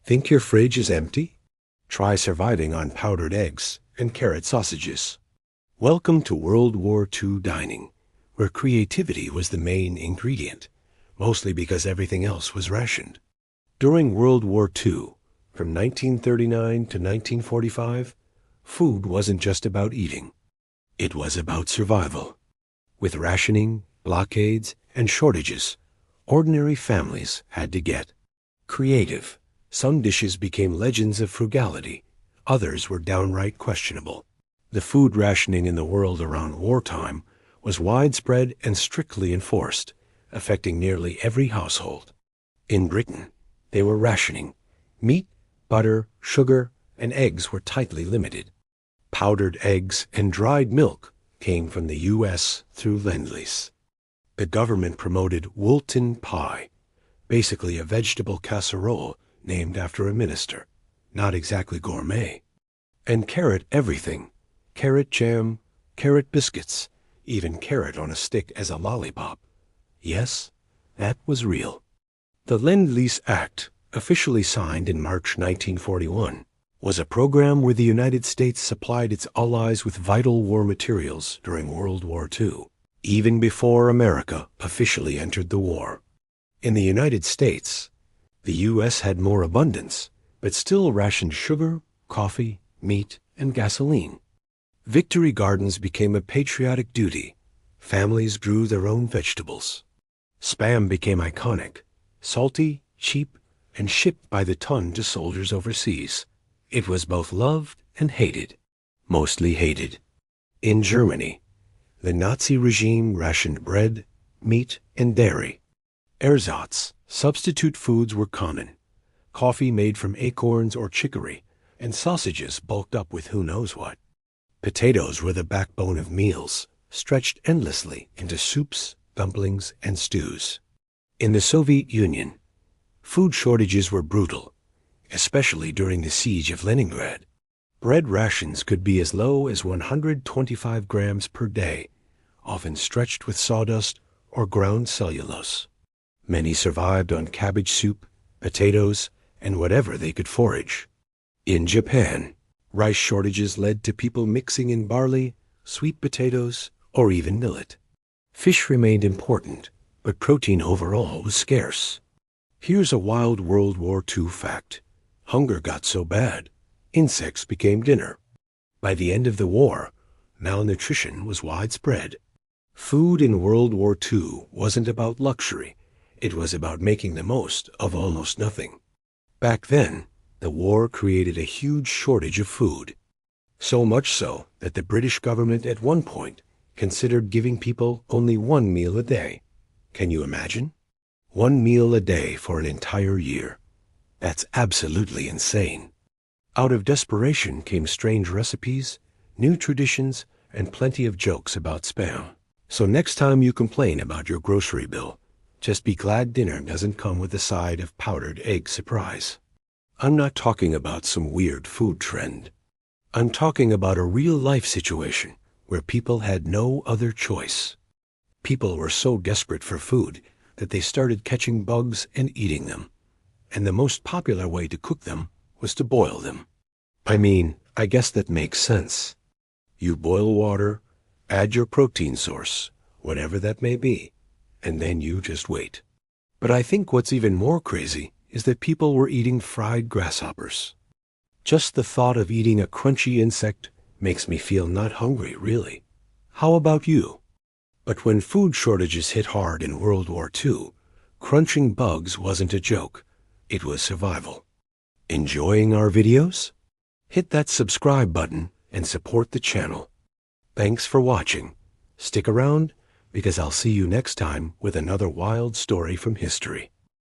Think your fridge is empty? Try surviving on powdered eggs and carrot sausages. Welcome to World War II dining, where creativity was the main ingredient, mostly because everything else was rationed. During World War II, from 1939 to 1945, food wasn't just about eating. It was about survival. With rationing, blockades, and shortages, ordinary families had to get creative. Some dishes became legends of frugality. Others were downright questionable. The food rationing in the world around wartime was widespread and strictly enforced, affecting nearly every household. In Britain, they were rationing. Meat, butter, sugar, and eggs were tightly limited. Powdered eggs and dried milk came from the U.S. through Land-lease. The government promoted Woolton pie, basically a vegetable casserole named after a minister, not exactly gourmet. And carrot everything. Carrot jam, carrot biscuits, even carrot on a stick as a lollipop. Yes, that was real. The Land-lease Act, officially signed in March 1941, was a program where the United States supplied its allies with vital war materials during World War II, even before America officially entered the war. In the United States, the U.S. had more abundance, but still rationed sugar, coffee, meat, and gasoline. Victory gardens became a patriotic duty. Families grew their own vegetables. Spam became iconic, salty, cheap, and shipped by the ton to soldiers overseas. It was both loved and hated, mostly hated. In Germany, the Nazi regime rationed bread, meat, and dairy. Ersatz, substitute foods, were common. Coffee made from acorns or chicory, and sausages bulked up with who knows what. Potatoes were the backbone of meals, stretched endlessly into soups, dumplings, and stews. In the Soviet Union, food shortages were brutal, especially during the siege of Leningrad. Bread rations could be as low as 125 grams per day, often stretched with sawdust or ground cellulose. Many survived on cabbage soup, potatoes, and whatever they could forage. In Japan, rice shortages led to people mixing in barley, sweet potatoes, or even millet. Fish remained important, but protein overall was scarce. Here's a wild World War II fact. Hunger got so bad, insects became dinner. By the end of the war, malnutrition was widespread. Food in World War II wasn't about luxury. It was about making the most of almost nothing. Back then, the war created a huge shortage of food. So much so that the British government at one point considered giving people only one meal a day. Can you imagine? One meal a day for an entire year. That's absolutely insane. Out of desperation came strange recipes, new traditions, and plenty of jokes about spam. So next time you complain about your grocery bill, just be glad dinner doesn't come with a side of powdered egg surprise. I'm not talking about some weird food trend. I'm talking about a real-life situation where people had no other choice. People were so desperate for food that they started catching bugs and eating them. And the most popular way to cook them was to boil them. I mean, I guess that makes sense. You boil water, add your protein source, whatever that may be, and then you just wait. But I think what's even more crazy is that people were eating fried grasshoppers. Just the thought of eating a crunchy insect makes me feel not hungry, really. How about you? But when food shortages hit hard in World War II, crunching bugs wasn't a joke. It was survival. Enjoying our videos? Hit that subscribe button and support the channel. Thanks for watching. Stick around, because I'll see you next time with another wild story from history.